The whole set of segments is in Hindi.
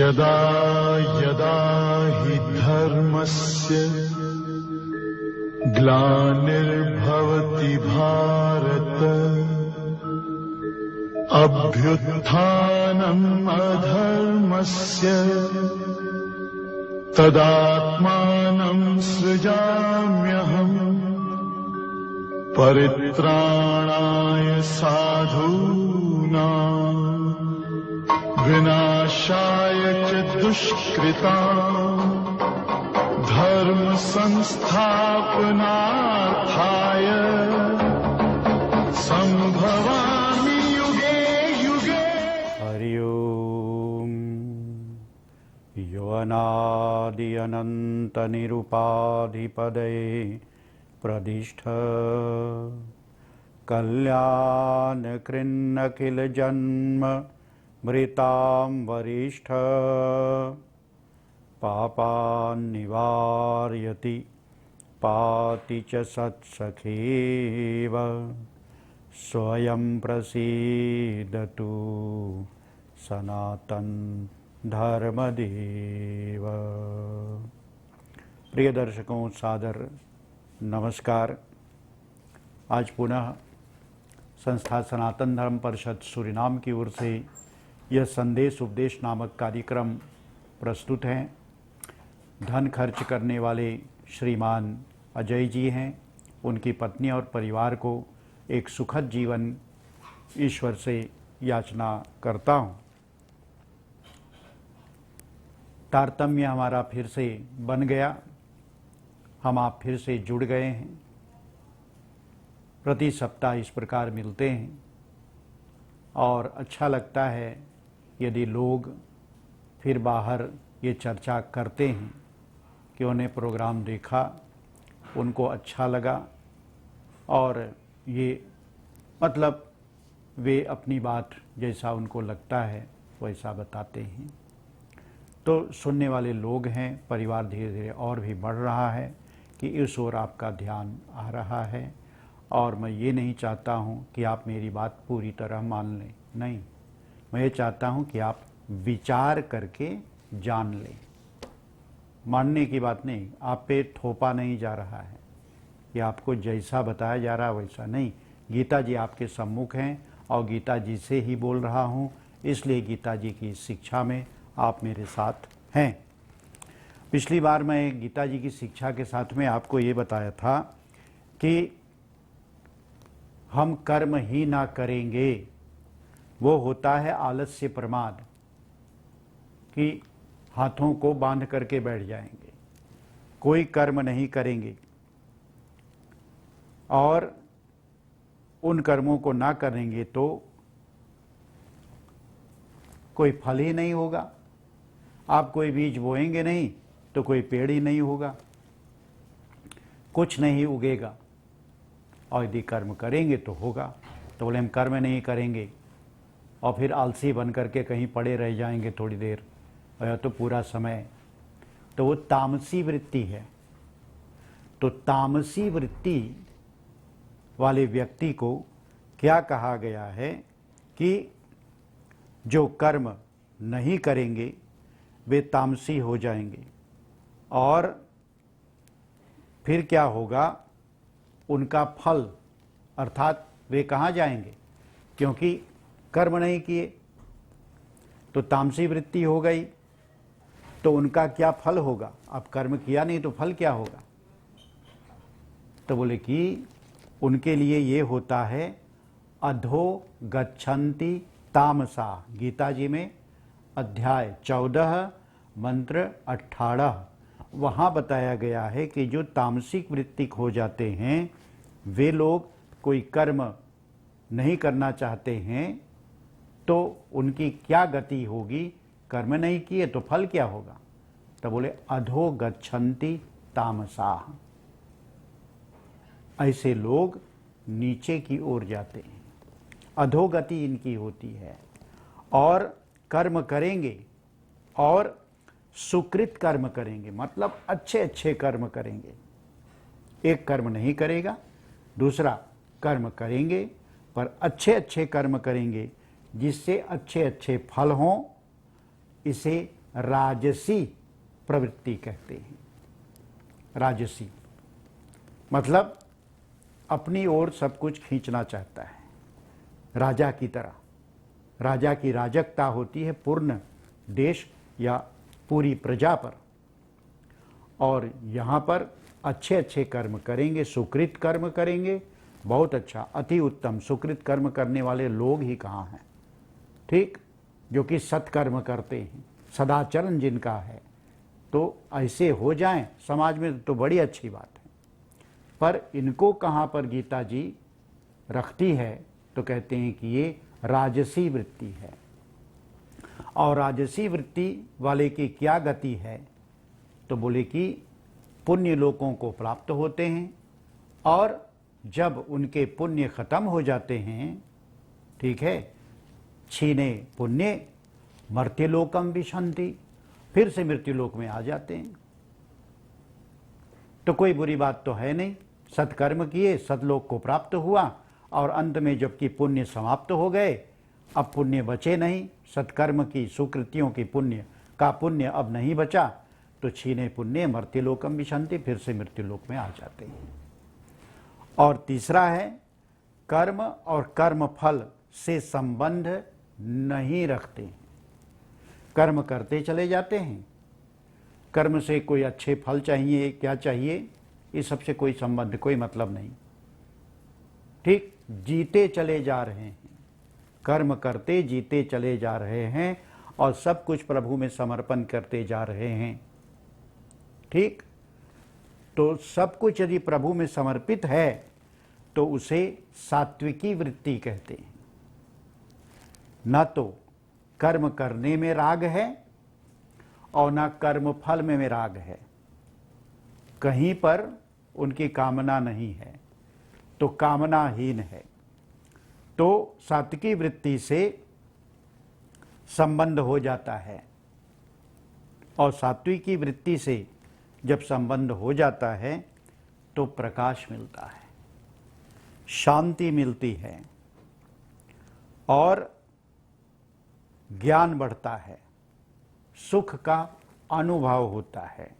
यदा यदा हि धर्मस्य ग्लानिर्भवति भारत अभ्युत्थानम् अधर्मस्य तदात्मानं सृजाम्यहम् परित्राणाय साधूनां विनाशाय च दुष्कृताम् धर्म संस्थापनार्थाय संभवामि युगे युगे। हरि ओम। यो अनादि अनंत निरुपाधिपदये प्रदिष्ठ कल्याण कृन्न किल जन्म मृतां वरिष्ठ पापान्निवारयति पाति च सत्सखेव स्वयं प्रसीदतु सनातन धर्मदेव। प्रिय दर्शकों, सादर नमस्कार। आज पुनः संस्था सनातन धर्म परिषद सूरीनाम की ओर से यह संदेश उपदेश नामक कार्यक्रम प्रस्तुत है। धन खर्च करने वाले श्रीमान अजय जी हैं। उनकी पत्नी और परिवार को एक सुखद जीवन ईश्वर से याचना करता हूँ। तारतम्य हमारा फिर से बन गया, हम आप फिर से जुड़ गए हैं। प्रति सप्ताह इस प्रकार मिलते हैं और अच्छा लगता है यदि लोग फिर बाहर ये चर्चा करते हैं कि उन्हें प्रोग्राम देखा, उनको अच्छा लगा और ये मतलब वे अपनी बात जैसा उनको लगता है वैसा बताते हैं। तो सुनने वाले लोग हैं, परिवार धीरे धीरे और भी बढ़ रहा है कि इस ओर आपका ध्यान आ रहा है। और मैं ये नहीं चाहता हूँ कि आप मेरी बात पूरी तरह मान लें, नहीं, मैं ये चाहता हूँ कि आप विचार करके जान लें। मानने की बात नहीं, आप पे थोपा नहीं जा रहा है कि आपको जैसा बताया जा रहा है वैसा नहीं। गीता जी आपके सम्मुख हैं और गीता जी से ही बोल रहा हूँ, इसलिए गीता जी की शिक्षा में आप मेरे साथ हैं। पिछली बार मैं गीता जी की शिक्षा के साथ में आपको ये बताया था कि हम कर्म ही ना करेंगे, वो होता है आलस्य प्रमाद, कि हाथों को बांध करके बैठ जाएंगे, कोई कर्म नहीं करेंगे और उन कर्मों को ना करेंगे तो कोई फल ही नहीं होगा। आप कोई बीज बोएंगे नहीं तो कोई पेड़ ही नहीं होगा, कुछ नहीं उगेगा। और यदि कर्म करेंगे तो होगा। तो बोले हम कर्म नहीं करेंगे और फिर आलसी बन करके कहीं पड़े रह जाएंगे थोड़ी देर या तो पूरा समय, तो वो तामसी वृत्ति है। तो तामसी वृत्ति वाले व्यक्ति को क्या कहा गया है कि जो कर्म नहीं करेंगे वे तामसी हो जाएंगे और फिर क्या होगा, उनका फल अर्थात वे कहाँ जाएंगे, क्योंकि कर्म नहीं किए तो तामसी वृत्ति हो गई, तो उनका क्या फल होगा। अब कर्म किया नहीं तो फल क्या होगा। तो बोले कि उनके लिए ये होता है अधो गच्छन्ति तामसा। गीता जी में अध्याय 14 मंत्र 18 वहाँ बताया गया है कि जो तामसिक वृत्तिक हो जाते हैं वे लोग कोई कर्म नहीं करना चाहते हैं तो उनकी क्या गति होगी। कर्म नहीं किए तो फल क्या होगा। तो बोले अधो गच्छन्ति तामसा, ऐसे लोग नीचे की ओर जाते हैं, अधोगति इनकी होती है। और कर्म करेंगे और सुकृत कर्म करेंगे, मतलब अच्छे अच्छे कर्म करेंगे। एक कर्म नहीं करेगा, दूसरा कर्म करेंगे पर अच्छे अच्छे कर्म करेंगे जिससे अच्छे अच्छे फल हों। इसे राजसी प्रवृत्ति कहते हैं। राजसी मतलब अपनी ओर सब कुछ खींचना चाहता है, राजा की तरह। राजा की राजकता होती है पूर्ण देश या पूरी प्रजा पर, और यहाँ पर अच्छे अच्छे कर्म करेंगे, सुकृत कर्म करेंगे, बहुत अच्छा, अति उत्तम। सुकृत कर्म करने वाले लोग ही कहाँ हैं, ठीक, जो कि सत्कर्म करते हैं, सदाचरण जिनका है, तो ऐसे हो जाएं समाज में तो बड़ी अच्छी बात है। पर इनको कहाँ पर गीता जी रखती है, तो कहते हैं कि ये राजसी वृत्ति है। और राजसी वृत्ति वाले की क्या गति है, तो बोले कि पुण्य लोकों को प्राप्त होते हैं, और जब उनके पुण्य खत्म हो जाते हैं, ठीक है, छीने पुण्य मर्त्यलोकम विशंति, फिर से मृत्युलोक में आ जाते हैं। तो कोई बुरी बात तो है नहीं, सत्कर्म किए, सतलोक को प्राप्त हुआ, और अंत में जबकि पुण्य समाप्त हो गए, अब पुण्य बचे नहीं, सत्कर्म की सुकृतियों की पुण्य का पुण्य अब नहीं बचा, तो छीने पुण्य मर्त्यलोकम विशंति, फिर से मृत्युलोक में आ जाते हैं। और तीसरा है कर्म और कर्म फल से संबंध नहीं रखते हैं, कर्म करते चले जाते हैं, कर्म से कोई अच्छे फल चाहिए, क्या चाहिए, इस सबसे कोई संबंध, कोई मतलब नहीं, ठीक, जीते चले जा रहे हैं, कर्म करते जीते चले जा रहे हैं, और सब कुछ प्रभु में समर्पण करते जा रहे हैं, ठीक। तो सब कुछ यदि प्रभु में समर्पित है तो उसे सात्विकी वृत्ति कहते हैं। न तो कर्म करने में राग है और न कर्म फल में राग है, कहीं पर उनकी कामना नहीं है, तो कामनाहीन है। तो सात्विकी वृत्ति से संबंध हो जाता है, और सात्विकी वृत्ति से जब संबंध हो जाता है तो प्रकाश मिलता है, शांति मिलती है, और ज्ञान बढ़ता है, सुख का अनुभव होता है,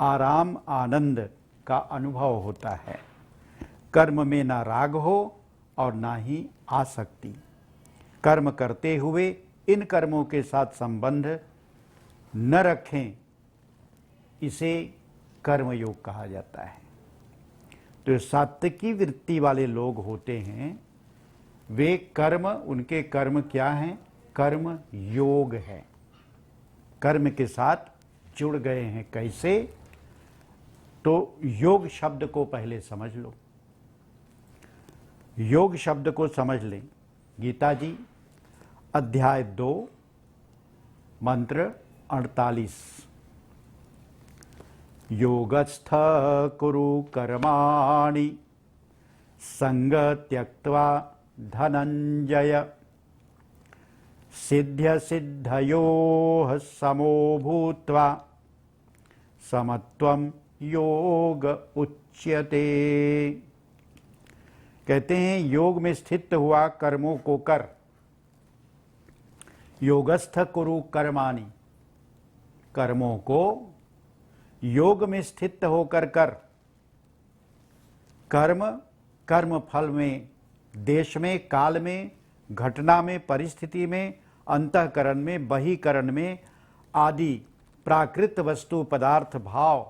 आराम आनंद का अनुभव होता है। कर्म में ना राग हो और ना ही आसक्ति। कर्म करते हुए इन कर्मों के साथ संबंध न रखें, इसे कर्मयोग कहा जाता है। तो सात्विकी वृत्ति वाले लोग होते हैं, वे कर्म, उनके कर्म क्या हैं, कर्म योग है, कर्म के साथ जुड़ गए हैं। कैसे, तो योग शब्द को पहले समझ लो, योग शब्द को समझ लें। गीता जी अध्याय 2 मंत्र 48, योगस्थ कुरु कर्माणि संग त्यक्त्वा धनंजय सिद्ध्य सिद्धयोः समो भूत्वा समत्वम योग उच्यते। कहते हैं योग में स्थित हुआ कर्मों को कर, योगस्थ कुरु कर्माणि, कर्मों को योग में स्थित होकर कर। कर्म, कर्म फल में, देश में, काल में, घटना में, परिस्थिति में, अंतःकरण में, बहिकरण में आदि प्राकृत वस्तु पदार्थ भाव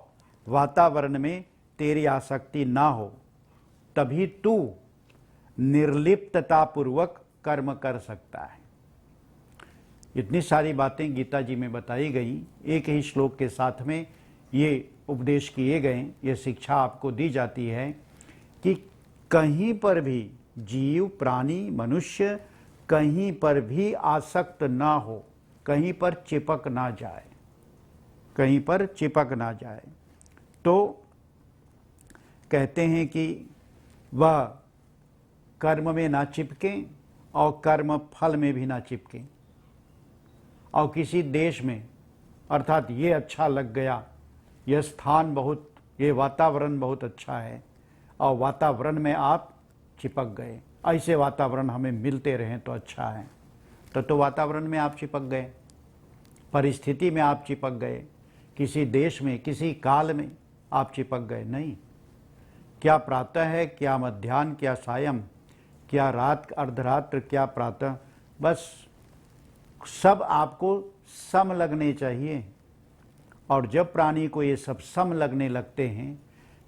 वातावरण में तेरी आसक्ति ना हो, तभी तू निर्लिप्तता पूर्वक कर्म कर सकता है। इतनी सारी बातें गीता जी में बताई गई, एक ही श्लोक के साथ में ये उपदेश किए गए, ये शिक्षा आपको दी जाती है कि कहीं पर भी जीव, प्राणी, मनुष्य कहीं पर भी आसक्त ना हो, कहीं पर चिपक ना जाए, कहीं पर चिपक ना जाए। तो कहते हैं कि वह कर्म में ना चिपकें और कर्म फल में भी ना चिपकें, और किसी देश में, अर्थात ये अच्छा लग गया, यह स्थान बहुत, ये वातावरण बहुत अच्छा है, और वातावरण में आप चिपक गए, ऐसे वातावरण हमें मिलते रहें तो अच्छा है, तो वातावरण में आप चिपक गए, परिस्थिति में आप चिपक गए, किसी देश में, किसी काल में आप चिपक गए, नहीं। क्या प्रातः है, क्या मध्याह्न, क्या सायं, क्या रात अर्धरात्र, क्या प्रातः, बस सब आपको सम लगने चाहिए। और जब प्राणी को ये सब सम लगने लगते हैं,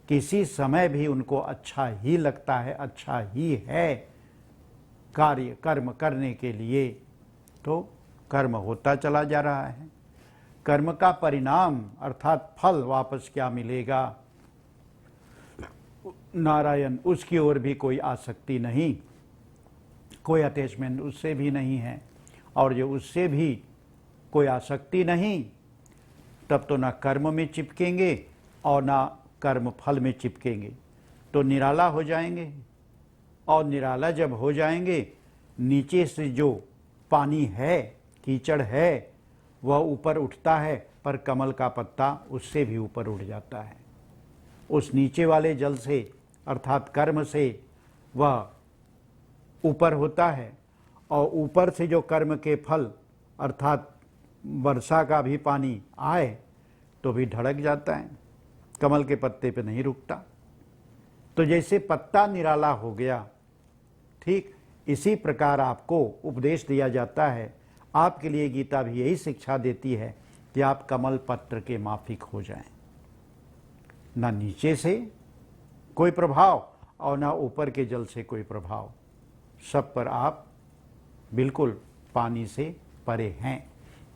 किसी समय भी उनको अच्छा ही लगता है, अच्छा ही है कार्य कर्म करने के लिए, तो कर्म होता चला जा रहा है। कर्म का परिणाम अर्थात फल वापस क्या मिलेगा? नारायण, उसकी ओर भी कोई आसक्ति नहीं, कोई अटैचमेंट उससे भी नहीं है। और जो उससे भी कोई आसक्ति नहीं, तब तो ना कर्म में चिपकेंगे और ना कर्म फल में चिपकेंगे, तो निराला हो जाएंगे। और निराला जब हो जाएंगे, नीचे से जो पानी है, कीचड़ है, वह ऊपर उठता है, पर कमल का पत्ता उससे भी ऊपर उठ जाता है। उस नीचे वाले जल से अर्थात कर्म से वह ऊपर होता है, और ऊपर से जो कर्म के फल अर्थात वर्षा का भी पानी आए तो भी ढड़क जाता है, कमल के पत्ते पे नहीं रुकता। तो जैसे पत्ता निराला हो गया, ठीक इसी प्रकार आपको उपदेश दिया जाता है। आपके लिए गीता भी यही शिक्षा देती है कि आप कमल पत्र के माफिक हो जाएं, ना नीचे से कोई प्रभाव और ना ऊपर के जल से कोई प्रभाव, सब पर आप बिल्कुल पानी से परे हैं।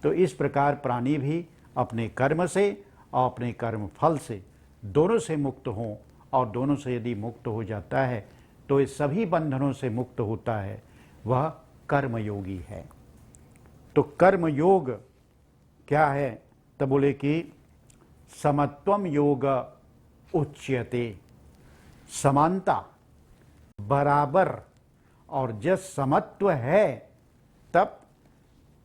तो इस प्रकार प्राणी भी अपने कर्म से और अपने कर्म फल से दोनों से मुक्त हों, और दोनों से यदि मुक्त हो जाता है तो इस सभी बंधनों से मुक्त होता है, वह कर्मयोगी है। तो कर्मयोग क्या है? तो बोले कि समत्वम योग उच्यते, समानता, बराबर, और जब समत्व है तब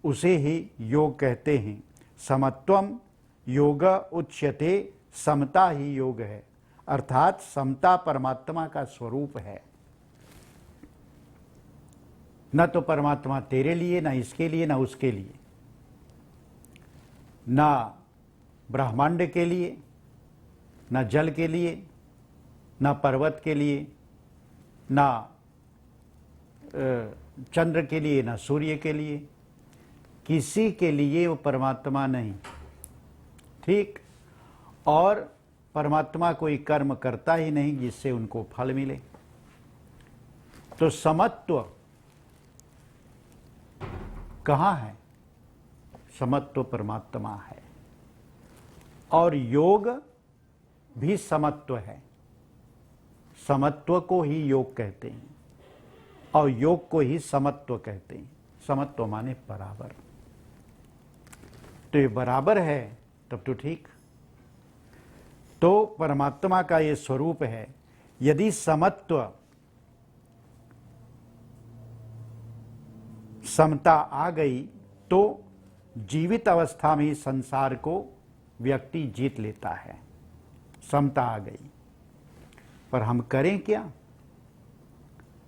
उसे ही योग कहते हैं। समत्वम योग उच्यते, समता ही योग है, अर्थात समता परमात्मा का स्वरूप है। न तो परमात्मा तेरे लिए, न इसके लिए, न उसके लिए, न ब्रह्मांड के लिए, न जल के लिए, न पर्वत के लिए, न चंद्र के लिए, न सूर्य के लिए, किसी के लिए वो परमात्मा नहीं, ठीक। और परमात्मा कोई कर्म करता ही नहीं जिससे उनको फल मिले। तो समत्व कहाँ है? समत्व परमात्मा है, और योग भी समत्व है। समत्व को ही योग कहते हैं और योग को ही समत्व कहते हैं। समत्व माने बराबर, तो ये बराबर है तब तो ठीक। तो परमात्मा का ये स्वरूप है। यदि समत्व, समता आ गई तो जीवित अवस्था में ही संसार को व्यक्ति जीत लेता है। समता आ गई, पर हम करें क्या?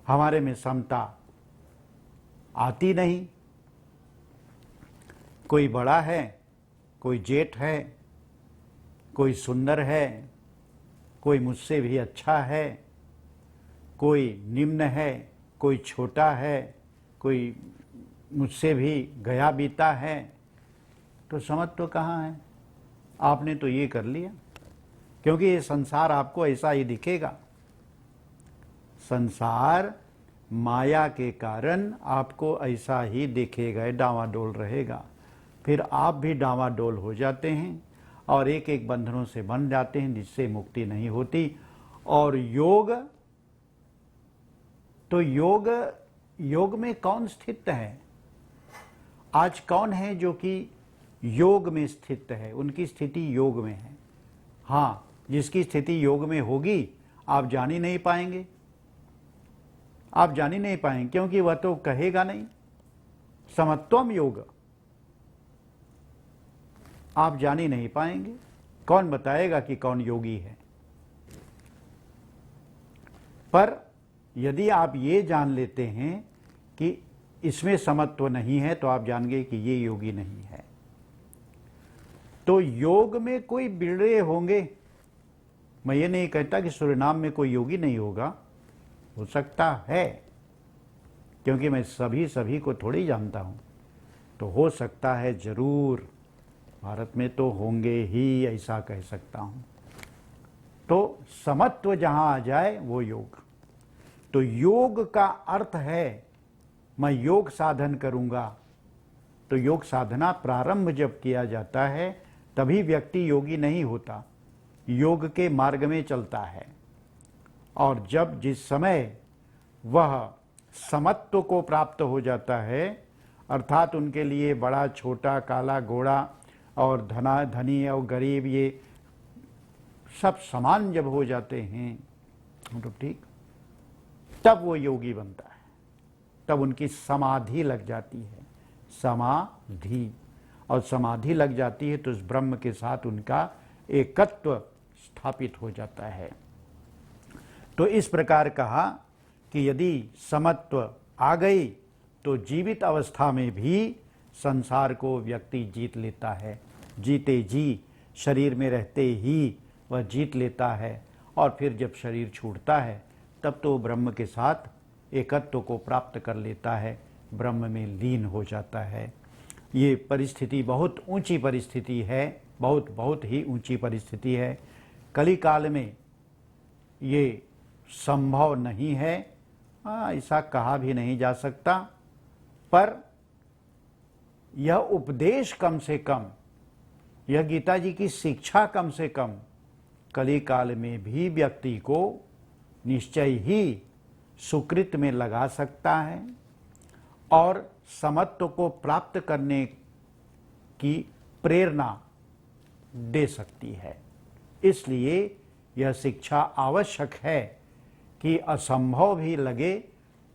हमारे में समता आती नहीं। कोई बड़ा है, कोई जेठ है, कोई सुंदर है, कोई मुझसे भी अच्छा है, कोई निम्न है, कोई छोटा है, कोई मुझसे भी गया बीता है, तो समत्व कहाँ है? आपने तो ये कर लिया, क्योंकि ये संसार आपको ऐसा ही दिखेगा। संसार माया के कारण आपको ऐसा ही दिखेगा, डावाडोल रहेगा। फिर आप भी डावाडोल हो जाते हैं और एक एक बंधनों से बंध जाते हैं, जिससे मुक्ति नहीं होती। और योग, तो योग में कौन स्थित है? आज कौन है जो कि योग में स्थित है? उनकी स्थिति योग में है। हाँ, जिसकी स्थिति योग में होगी आप जान ही नहीं पाएंगे, आप जान ही नहीं पाएंगे, क्योंकि वह तो कहेगा नहीं समत्वम योग, आप जान ही नहीं पाएंगे। कौन बताएगा कि कौन योगी है? पर यदि आप ये जान लेते हैं कि इसमें समत्व नहीं है, तो आप जानेंगे कि ये योगी नहीं है। तो योग में कोई बिगड़े होंगे, मैं ये नहीं कहता कि सूर्यनाम में कोई योगी नहीं होगा, हो सकता है, क्योंकि मैं सभी को थोड़ी जानता हूं, तो हो सकता है जरूर, भारत में तो होंगे ही, ऐसा कह सकता हूं। तो समत्व जहां आ जाए वो योग। तो योग का अर्थ है मैं योग साधन करूंगा। तो योग साधना प्रारंभ जब किया जाता है तभी व्यक्ति योगी नहीं होता, योग के मार्ग में चलता है। और जब जिस समय वह समत्व को प्राप्त हो जाता है, अर्थात उनके लिए बड़ा छोटा काला घोड़ा और धनी और गरीब ये सब समान जब हो जाते हैं तो ठीक, तब वो योगी बनता है, तब उनकी समाधि लग जाती है, समाधि। और समाधि लग जाती है तो उस ब्रह्म के साथ उनका एकत्व स्थापित हो जाता है। तो इस प्रकार कहा कि यदि समत्व आ गई तो जीवित अवस्था में भी संसार को व्यक्ति जीत लेता है, जीते जी शरीर में रहते ही वह जीत लेता है। और फिर जब शरीर छूटता है तब तो ब्रह्म के साथ एकत्व को प्राप्त कर लेता है, ब्रह्म में लीन हो जाता है। ये परिस्थिति बहुत ऊंची परिस्थिति है, बहुत ही ऊंची परिस्थिति है। कली काल में ये संभव नहीं है, ऐसा कहा भी नहीं जा सकता, पर यह उपदेश कम से कम, यह गीता जी की शिक्षा कम से कम कली काल में भी व्यक्ति को निश्चय ही सुकृत में लगा सकता है और समत्व को प्राप्त करने की प्रेरणा दे सकती है। इसलिए यह शिक्षा आवश्यक है कि असंभव भी लगे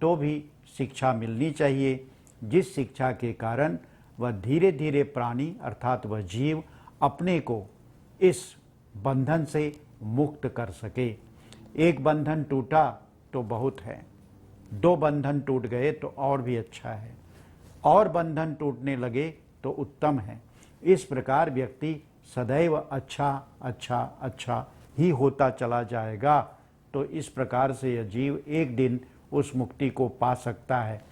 तो भी शिक्षा मिलनी चाहिए, जिस शिक्षा के कारण वह धीरे धीरे प्राणी अर्थात वह जीव अपने को इस बंधन से मुक्त कर सके। एक बंधन टूटा तो बहुत है, 2 बंधन टूट गए तो और भी अच्छा है, और बंधन टूटने लगे तो उत्तम है। इस प्रकार व्यक्ति सदैव अच्छा अच्छा अच्छा ही होता चला जाएगा। तो इस प्रकार से यह जीव एक दिन उस मुक्ति को पा सकता है।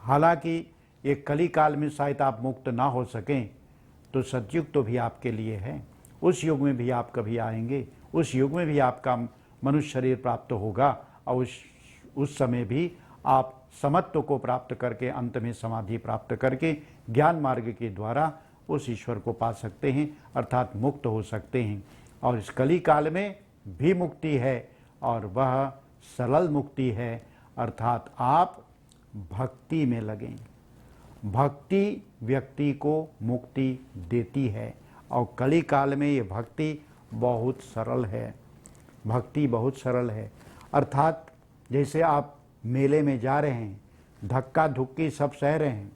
हालांकि ये कली काल में शायद आप मुक्त ना हो सकें, तो सतयुग तो भी आपके लिए है, उस युग में भी आप कभी आएंगे, उस युग में भी आपका मनुष्य शरीर प्राप्त होगा और उस समय भी आप समत्व को प्राप्त करके अंत में समाधि प्राप्त करके ज्ञान मार्ग के द्वारा उस ईश्वर को पा सकते हैं, अर्थात मुक्त हो सकते हैं। और इस कली काल में भी मुक्ति है और वह सरल मुक्ति है, अर्थात आप भक्ति में लगें। भक्ति व्यक्ति को मुक्ति देती है और कली काल में ये भक्ति बहुत सरल है, भक्ति बहुत सरल है। अर्थात जैसे आप मेले में जा रहे हैं, धक्का धुक्की सब सह रहे हैं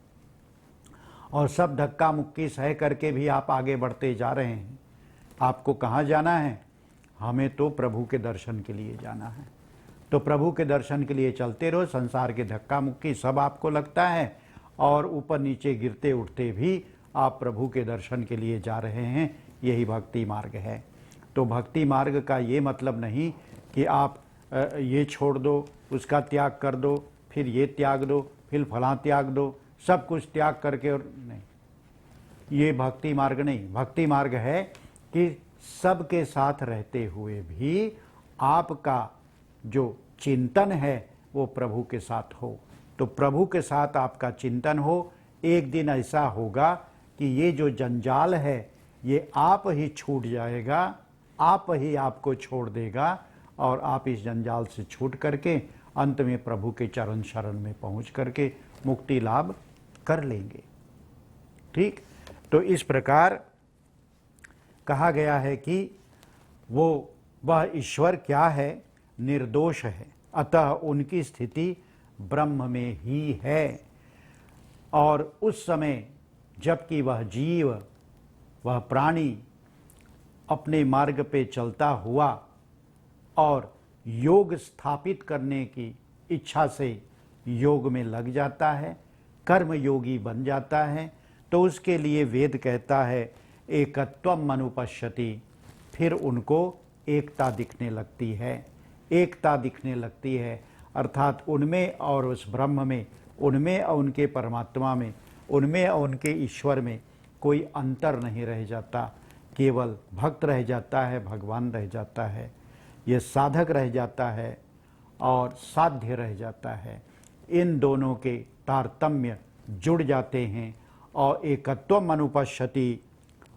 और सब धक्का मुक्की सह करके भी आप आगे बढ़ते जा रहे हैं। आपको कहाँ जाना है? हमें तो प्रभु के दर्शन के लिए जाना है। तो प्रभु के दर्शन के लिए चलते रहो, संसार के धक्का मुक्की सब आपको लगता है और ऊपर नीचे गिरते उठते भी आप प्रभु के दर्शन के लिए जा रहे हैं। यही भक्ति मार्ग है। तो भक्ति मार्ग का ये मतलब नहीं कि आप ये छोड़ दो, उसका त्याग कर दो, फिर ये त्याग दो, फिर फलां त्याग दो, सब कुछ त्याग करके, और नहीं, ये भक्ति मार्ग नहीं। भक्ति मार्ग है कि सबके साथ रहते हुए भी आपका जो चिंतन है वो प्रभु के साथ हो। तो प्रभु के साथ आपका चिंतन हो, एक दिन ऐसा होगा कि ये जो जंजाल है ये आप ही छूट जाएगा, आप ही आपको छोड़ देगा और आप इस जंजाल से छूट करके अंत में प्रभु के चरण शरण में पहुंच करके मुक्ति लाभ कर लेंगे। ठीक, तो इस प्रकार कहा गया है कि वह ईश्वर क्या है? निर्दोष है, अतः उनकी स्थिति ब्रह्म में ही है। और उस समय जबकि वह जीव, वह प्राणी अपने मार्ग पे चलता हुआ और योग स्थापित करने की इच्छा से योग में लग जाता है, कर्म योगी बन जाता है, तो उसके लिए वेद कहता है एकत्वम अनुपश्यति, फिर उनको एकता दिखने लगती है, एकता दिखने लगती है। अर्थात उनमें और उस ब्रह्म में, उनमें और उनके परमात्मा में, उनमें और उनके ईश्वर में कोई अंतर नहीं रह जाता, केवल भक्त रह जाता है, भगवान रह जाता है, ये साधक रह जाता है और साध्य रह जाता है। इन दोनों के तारतम्य जुड़ जाते हैं और एकत्वम अनुपश्यति,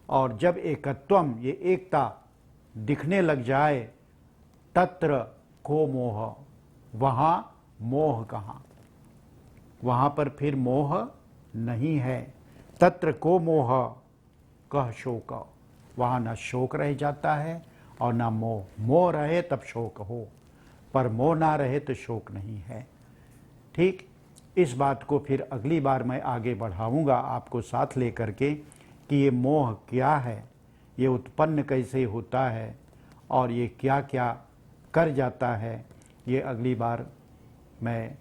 और जब एकत्वम, ये एकता दिखने लग जाए, तत्र को मोह, वहाँ मोह कहाँ, वहाँ पर फिर मोह नहीं है। तत्र को मोह कह शोक, वहाँ न शोक रह जाता है और न मोह। मोह रहे तब शोक हो, पर मोह ना रहे तो शोक नहीं है। ठीक, इस बात को फिर अगली बार मैं आगे बढ़ाऊंगा आपको साथ लेकर के कि ये मोह क्या है, ये उत्पन्न कैसे होता है और ये क्या क्या कर जाता है। ये अगली बार मैं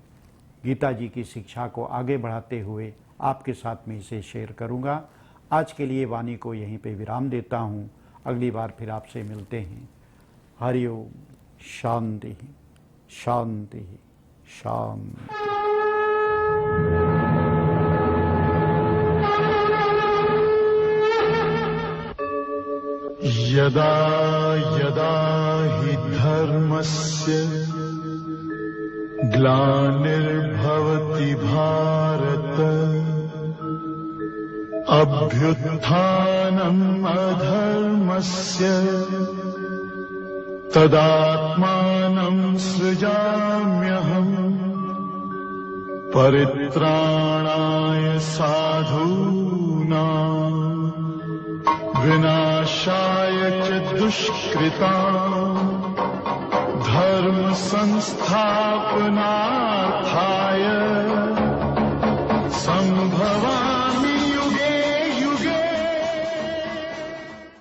गीता जी की शिक्षा को आगे बढ़ाते हुए आपके साथ में इसे शेयर करूंगा। आज के लिए वाणी को यहीं पे विराम देता हूं, अगली बार फिर आपसे मिलते हैं। हरि ओम। शांति शांति शांति। यदा यदा हि धर्मस्य ग्लानिर्भवति भारत, अभ्युत्थानम् अधर्मस्य तदात्मानं सृजाम्यहम्, परित्राणाय साधूनां विनाशाय च दुष्कृतां, धर्म संस्थापनार्थाय